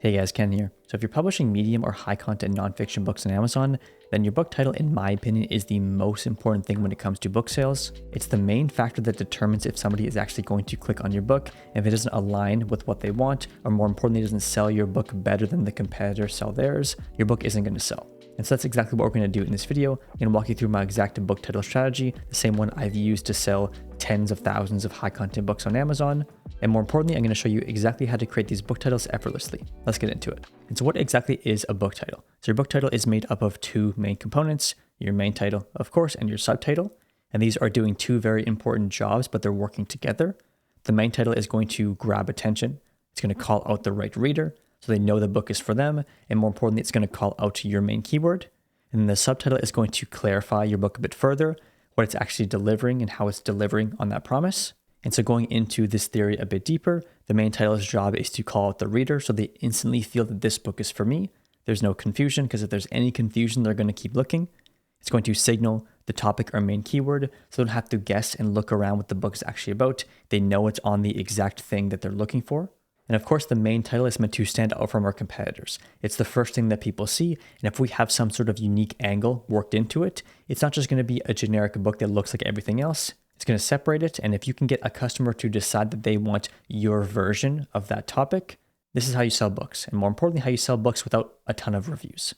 Hey guys, Ken here. So if you're publishing medium or high content nonfiction books on Amazon, then your book title, in my opinion, is the most important thing when it comes to book sales. It's the main factor that determines if somebody is actually going to click on your book. If it doesn't align with what they want, or more importantly, doesn't sell your book better than the competitors sell theirs, your book isn't going to sell. And so that's exactly what we're going to do in this video. I'm going to walk you through my exact book title strategy, the same one I've used to sell tens of thousands of high content books on Amazon. And more importantly, I'm going to show you exactly how to create these book titles effortlessly. Let's get into it. And so what exactly is a book title? So your book title is made up of two main components, your main title, of course, and your subtitle. And these are doing two very important jobs, but they're working together. The main title is going to grab attention. It's going to call out the right reader, so they know the book is for them. And more importantly, it's going to call out your main keyword. And then the subtitle is going to clarify your book a bit further, what it's actually delivering and how it's delivering on that promise. And so going into this theory a bit deeper, the main title's job is to call out the reader so they instantly feel that this book is for me. There's no confusion, because if there's any confusion, they're going to keep looking. It's going to signal the topic or main keyword, so they don't have to guess and look around what the book is actually about. They know it's on the exact thing that they're looking for. And of course, the main title is meant to stand out from our competitors. It's the first thing that people see. And if we have some sort of unique angle worked into it, it's not just going to be a generic book that looks like everything else. It's going to separate it. And if you can get a customer to decide that they want your version of that topic, this is how you sell books. And more importantly, how you sell books without a ton of reviews.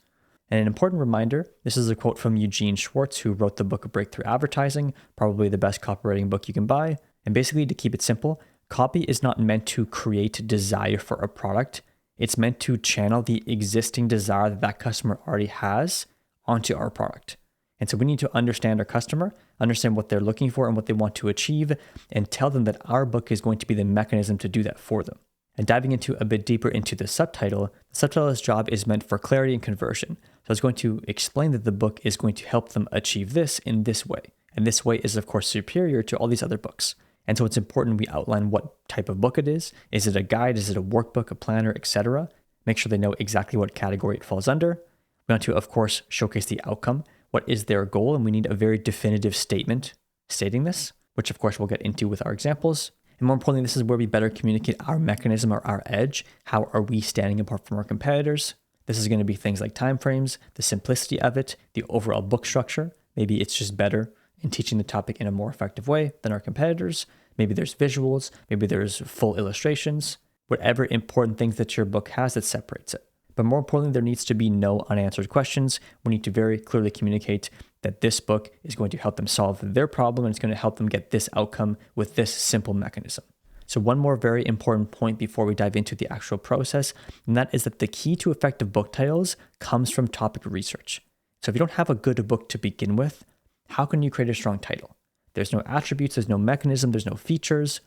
And an important reminder, this is a quote from Eugene Schwartz, who wrote the book Breakthrough Advertising, probably the best copywriting book you can buy. And basically, to keep it simple, copy is not meant to create desire for a product. It's meant to channel the existing desire that that customer already has onto our product. And so we need to understand our customer, understand what they're looking for and what they want to achieve, and tell them that our book is going to be the mechanism to do that for them. And diving into a bit deeper into the subtitle's job is meant for clarity and conversion. So it's going to explain that the book is going to help them achieve this in this way. And this way is, of course, superior to all these other books. And so it's important we outline what type of book it is. Is it a guide? Is it a workbook, a planner, etc.? Make sure they know exactly what category it falls under. We want to, of course, showcase the outcome. What is their goal? And we need a very definitive statement stating this, which of course we'll get into with our examples. And more importantly, this is where we better communicate our mechanism or our edge. How are we standing apart from our competitors? This is going to be things like timeframes, the simplicity of it, the overall book structure. Maybe it's just better in teaching the topic in a more effective way than our competitors. Maybe there's visuals, maybe there's full illustrations, whatever important things that your book has that separates it. But more importantly, there needs to be no unanswered questions. We need to very clearly communicate that this book is going to help them solve their problem, and it's going to help them get this outcome with this simple mechanism. So one more very important point before we dive into the actual process, and that is that the key to effective book titles comes from topic research. So if you don't have a good book to begin with, how can you create a strong title? There's no attributes, there's no mechanism, there's no features.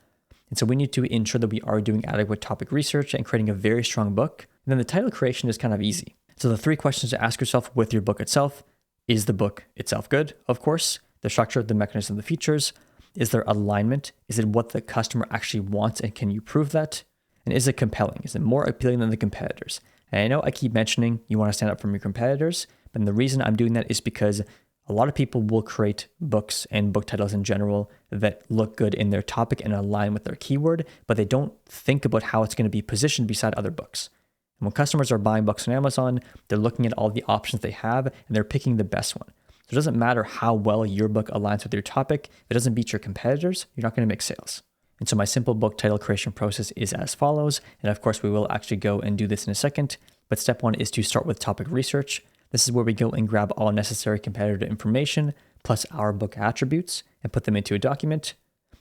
And so we need to ensure that we are doing adequate topic research and creating a very strong book. And then the title creation is kind of easy. So the three questions to ask yourself with your book itself: is the book itself good? Of course. The structure, the mechanism, the features. Is there alignment? Is it what the customer actually wants, and can you prove that? And is it compelling? Is it more appealing than the competitors? And I know I keep mentioning you want to stand out from your competitors, but the reason I'm doing that is because a lot of people will create books and book titles in general that look good in their topic and align with their keyword, but they don't think about how it's going to be positioned beside other books. And when customers are buying books on Amazon, they're looking at all the options they have and they're picking the best one. So it doesn't matter how well your book aligns with your topic. If it doesn't beat your competitors, you're not going to make sales. And so my simple book title creation process is as follows. And of course, we will actually go and do this in a second. But step one is to start with topic research. This is where we go and grab all necessary competitor information plus our book attributes and put them into a document.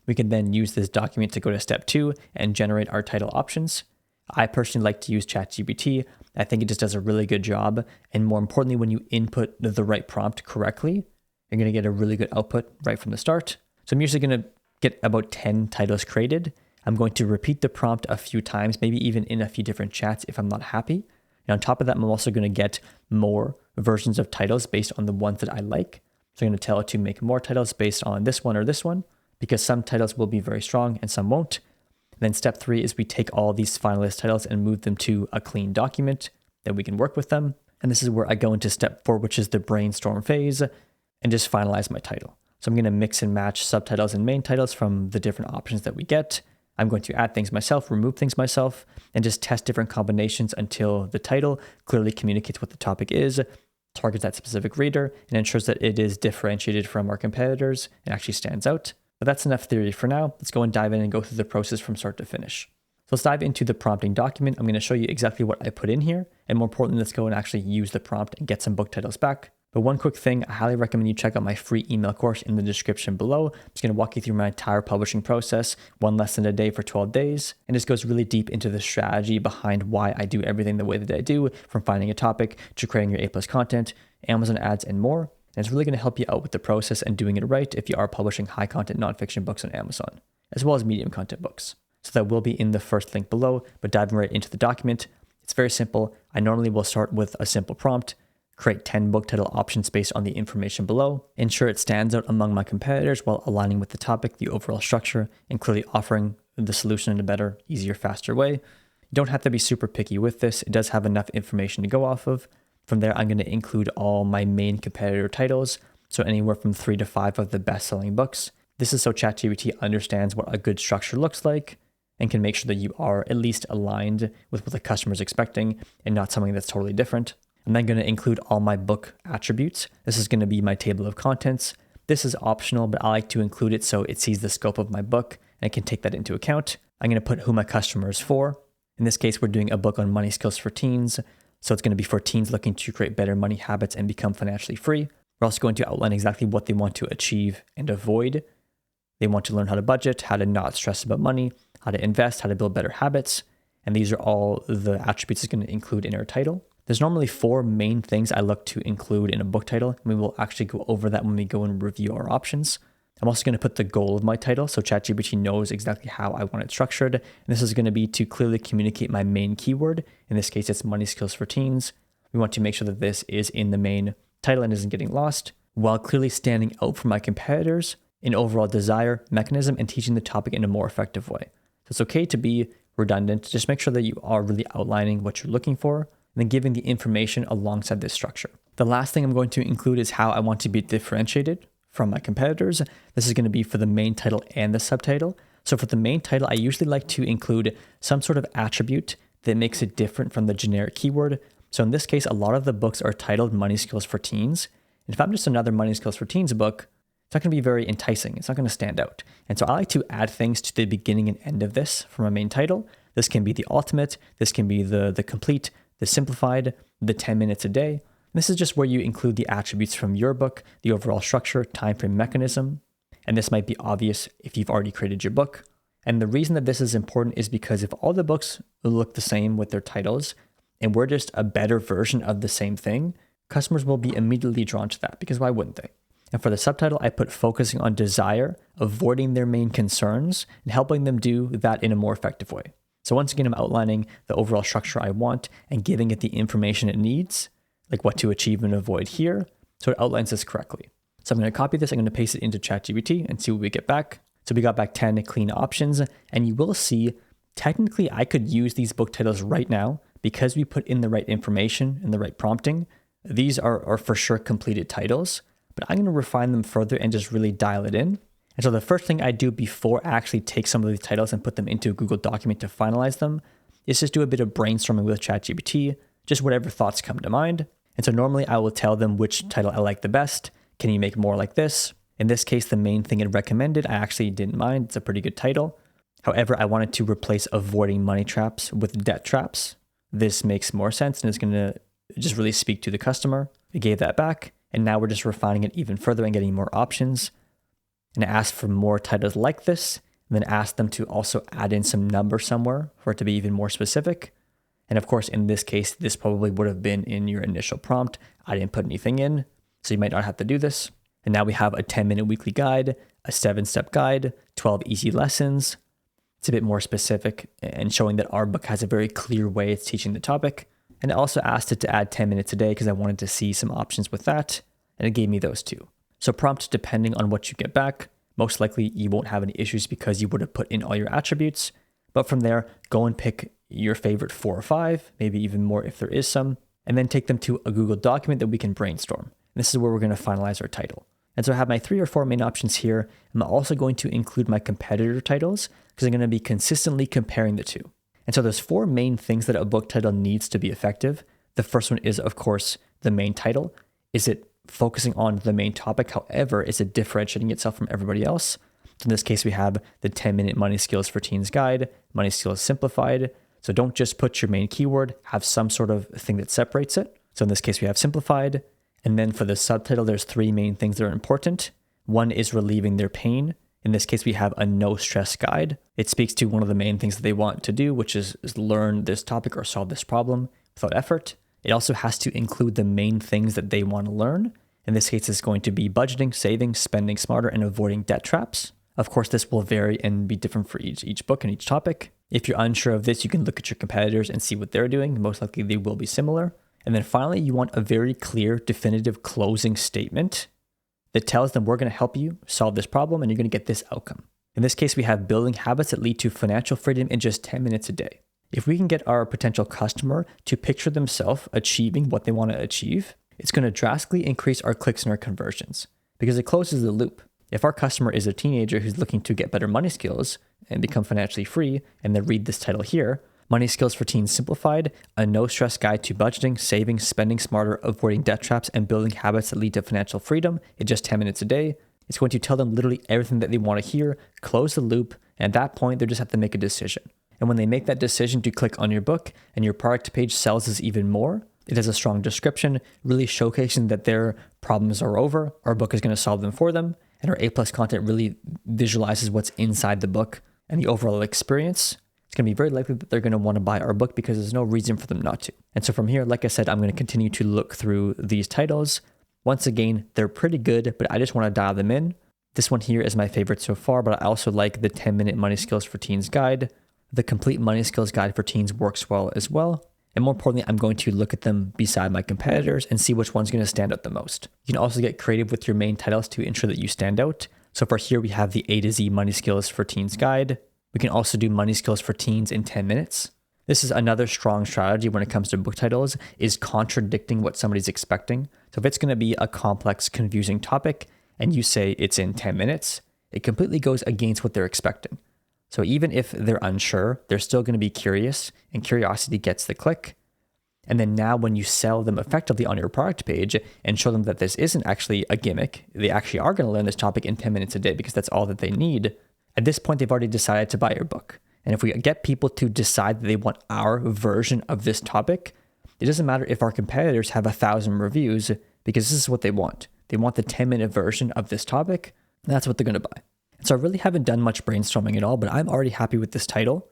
We can then use this document to go to step 2 and generate our title options. I personally like to use ChatGPT. I think it just does a really good job. And more importantly, when you input the right prompt correctly, you're going to get a really good output right from the start. So I'm usually going to get about 10 titles created. I'm going to repeat the prompt a few times, maybe even in a few different chats if I'm not happy. And on top of that, I'm also going to get more versions of titles based on the ones that I like. So I'm going to tell it to make more titles based on this one or this one, because some titles will be very strong and some won't. And then step 3 is we take all these finalist titles and move them to a clean document that we can work with them. And this is where I go into step 4, which is the brainstorm phase, and just finalize my title. So I'm going to mix and match subtitles and main titles from the different options that we get. I'm going to add things myself, remove things myself, and just test different combinations until the title clearly communicates what the topic is, targets that specific reader, and ensures that it is differentiated from our competitors and actually stands out. But that's enough theory for now. Let's go and dive in and go through the process from start to finish. So let's dive into the prompting document. I'm going to show you exactly what I put in here. And more importantly, let's go and actually use the prompt and get some book titles back. But one quick thing, I highly recommend you check out my free email course in the description below. I'm just going to walk you through my entire publishing process, one lesson a day for 12 days. And this goes really deep into the strategy behind why I do everything the way that I do, from finding a topic to creating your A+ content, Amazon ads, and more. And it's really going to help you out with the process and doing it right if you are publishing high content nonfiction books on Amazon, as well as medium content books. So that will be in the first link below, but diving right into the document, it's very simple. I normally will start with a simple prompt, create 10 book title options based on the information below, ensure it stands out among my competitors while aligning with the topic, the overall structure, and clearly offering the solution in a better, easier, faster way. You don't have to be super picky with this. It does have enough information to go off of. From there, I'm going to include all my main competitor titles, so anywhere from 3 to 5 of the best-selling books. This is so ChatGPT understands what a good structure looks like and can make sure that you are at least aligned with what the customer is expecting and not something that's totally different. I'm then going to include all my book attributes. This is going to be my table of contents. This is optional, but I like to include it so it sees the scope of my book and it can take that into account. I'm going to put who my customer is for. In this case, we're doing a book on money skills for teens. So it's going to be for teens looking to create better money habits and become financially free. We're also going to outline exactly what they want to achieve and avoid. They want to learn how to budget, how to not stress about money, how to invest, how to build better habits. And these are all the attributes it's going to include in our title. There's normally 4 main things I look to include in a book title, and we will actually go over that when we go and review our options. I'm also going to put the goal of my title, so ChatGPT knows exactly how I want it structured. And this is going to be to clearly communicate my main keyword. In this case, it's money skills for teens. We want to make sure that this is in the main title and isn't getting lost, while clearly standing out from my competitors in overall desire, mechanism, and teaching the topic in a more effective way. So it's okay to be redundant. Just make sure that you are really outlining what you're looking for and then giving the information alongside this structure. The last thing I'm going to include is how I want to be differentiated from my competitors. This is going to be for the main title and the subtitle. So for the main title, I usually like to include some sort of attribute that makes it different from the generic keyword. So in this case, a lot of the books are titled Money Skills for Teens. And if I'm just another Money Skills for Teens book, it's not going to be very enticing. It's not going to stand out. And so I like to add things to the beginning and end of this for my main title. This can be the ultimate. This can be the complete, the simplified, the 10 minutes a day. This is just where you include the attributes from your book, the overall structure, time frame, mechanism. And this might be obvious if you've already created your book. And the reason that this is important is because if all the books look the same with their titles and we're just a better version of the same thing, customers will be immediately drawn to that, because why wouldn't they? And for the subtitle, I put focusing on desire, avoiding their main concerns, and helping them do that in a more effective way. So once again, I'm outlining the overall structure I want and giving it the information it needs, like what to achieve and avoid here, so it outlines this correctly. So I'm going to copy this, I'm going to paste it into ChatGPT and see what we get back. So we got back 10 clean options, and you will see, technically I could use these book titles right now because we put in the right information and the right prompting. These are for sure completed titles, but I'm going to refine them further and just really dial it in. And so the first thing I do before I actually take some of these titles and put them into a Google document to finalize them is just do a bit of brainstorming with ChatGPT, just whatever thoughts come to mind. And so normally I will tell them which title I like the best. Can you make more like this? In this case, the main thing it recommended, I actually didn't mind. It's a pretty good title. However, I wanted to replace avoiding money traps with debt traps. This makes more sense and it's going to just really speak to the customer. I gave that back, and now we're just refining it even further and getting more options. And I asked for more titles like this, and then asked them to also add in some number somewhere for it to be even more specific. And of course, in this case, this probably would have been in your initial prompt. I didn't put anything in, so you might not have to do this. And now we have a 10-minute weekly guide, a 7-step guide, 12 easy lessons. It's a bit more specific and showing that our book has a very clear way it's teaching the topic. And I also asked it to add 10 minutes a day because I wanted to see some options with that. And it gave me those two. So prompt depending on what you get back. Most likely you won't have any issues because you would have put in all your attributes. But from there, go and pick your favorite 4 or 5, maybe even more if there is some, and then take them to a Google document that we can brainstorm. And this is where we're going to finalize our title. And so I have my 3 or 4 main options here. I'm also going to include my competitor titles because I'm going to be consistently comparing the two. And so there's 4 main things that a book title needs to be effective. The first one is, of course, the main title. Is it focusing on the main topic? However, is it differentiating itself from everybody else? So in this case, we have the 10-minute money skills for teens guide, money skills simplified. So don't just put your main keyword, have some sort of thing that separates it. So in this case, we have simplified. And then for the subtitle, there's 3 main things that are important. One is relieving their pain. In this case, we have a no stress guide. It speaks to one of the main things that they want to do, which is learn this topic or solve this problem without effort. It also has to include the main things that they want to learn. In this case, it's going to be budgeting, saving, spending smarter, and avoiding debt traps. Of course, this will vary and be different for each book and each topic. If you're unsure of this, you can look at your competitors and see what they're doing. Most likely they will be similar. And then finally, you want a very clear, definitive closing statement that tells them we're going to help you solve this problem and you're going to get this outcome. In this case, we have building habits that lead to financial freedom in just 10 minutes a day. If we can get our potential customer to picture themselves achieving what they want to achieve, it's going to drastically increase our clicks and our conversions because it closes the loop. If our customer is a teenager who's looking to get better money skills and become financially free, and they read this title here, Money Skills for Teens Simplified, a no-stress guide to budgeting, saving, spending smarter, avoiding debt traps, and building habits that lead to financial freedom in just 10 minutes a day, it's going to tell them literally everything that they want to hear, close the loop, and at that point, they just have to make a decision. And when they make that decision to click on your book and your product page sells us even more, it has a strong description, really showcasing that their problems are over, our book is going to solve them for them, and our A+ content really visualizes what's inside the book and the overall experience. It's going to be very likely that they're going to want to buy our book because there's no reason for them not to. And so from here, like I said, I'm going to continue to look through these titles. Once again, they're pretty good, but I just want to dial them in. This one here is my favorite so far, but I also like the 10-minute money skills for teens guide. The complete money skills guide for teens works well as well. And more importantly, I'm going to look at them beside my competitors and see which one's going to stand out the most. You can also get creative with your main titles to ensure that you stand out. So for here, we have the A to Z money skills for teens guide. We can also do money skills for teens in 10 minutes. This is another strong strategy when it comes to book titles, is contradicting what somebody's expecting. So if it's going to be a complex, confusing topic and you say it's in 10 minutes, it completely goes against what they're expecting. So even if they're unsure, they're still going to be curious, and curiosity gets the click. And then now when you sell them effectively on your product page and show them that this isn't actually a gimmick, they actually are going to learn this topic in 10 minutes a day because that's all that they need. At this point, they've already decided to buy your book. And if we get people to decide that they want our version of this topic, it doesn't matter if our competitors have 1,000 reviews because this is what they want. They want the 10-minute version of this topic. And that's what they're going to buy. So I really haven't done much brainstorming at all, but I'm already happy with this title.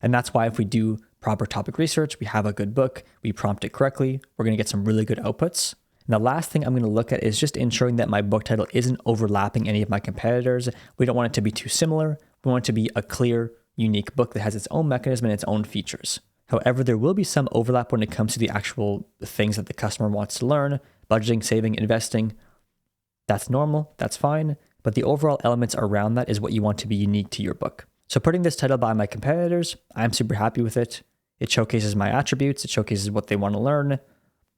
And that's why if we do proper topic research, we have a good book, we prompt it correctly, we're going to get some really good outputs. And the last thing I'm going to look at is just ensuring that my book title isn't overlapping any of my competitors. We don't want it to be too similar. We want it to be a clear, unique book that has its own mechanism and its own features. However, there will be some overlap when it comes to the actual things that the customer wants to learn, budgeting, saving, investing. That's normal, that's fine. But the overall elements around that is what you want to be unique to your book. So putting this title by my competitors, I'm super happy with it. It showcases my attributes. It showcases what they want to learn. It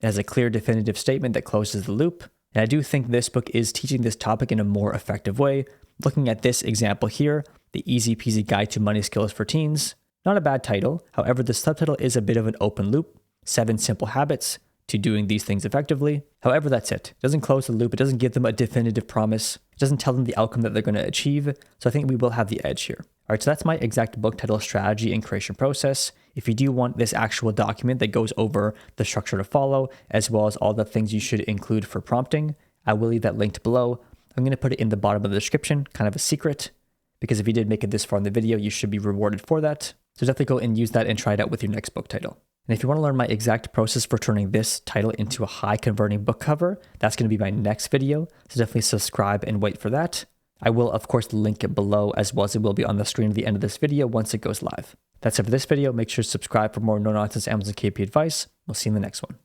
has a clear, definitive statement that closes the loop. And I do think this book is teaching this topic in a more effective way. Looking at this example here, the Easy Peasy Guide to Money Skills for Teens, not a bad title. However, the subtitle is a bit of an open loop, 7 simple habits to doing these things effectively. However, that's it. It doesn't close the loop. It doesn't give them a definitive promise. It doesn't tell them the outcome that they're going to achieve. So I think we will have the edge here. All right, so that's my exact book title strategy and creation process. If you do want this actual document that goes over the structure to follow, as well as all the things you should include for prompting, I will leave that linked below. I'm going to put it in the bottom of the description, kind of a secret, because if you did make it this far in the video, you should be rewarded for that. So definitely go and use that and try it out with your next book title. And if you want to learn my exact process for turning this title into a high converting book cover, that's going to be my next video. So definitely subscribe and wait for that. I will, of course, link it below as well as it will be on the screen at the end of this video once it goes live. That's it for this video. Make sure to subscribe for more no-nonsense Amazon KDP advice. We'll see you in the next one.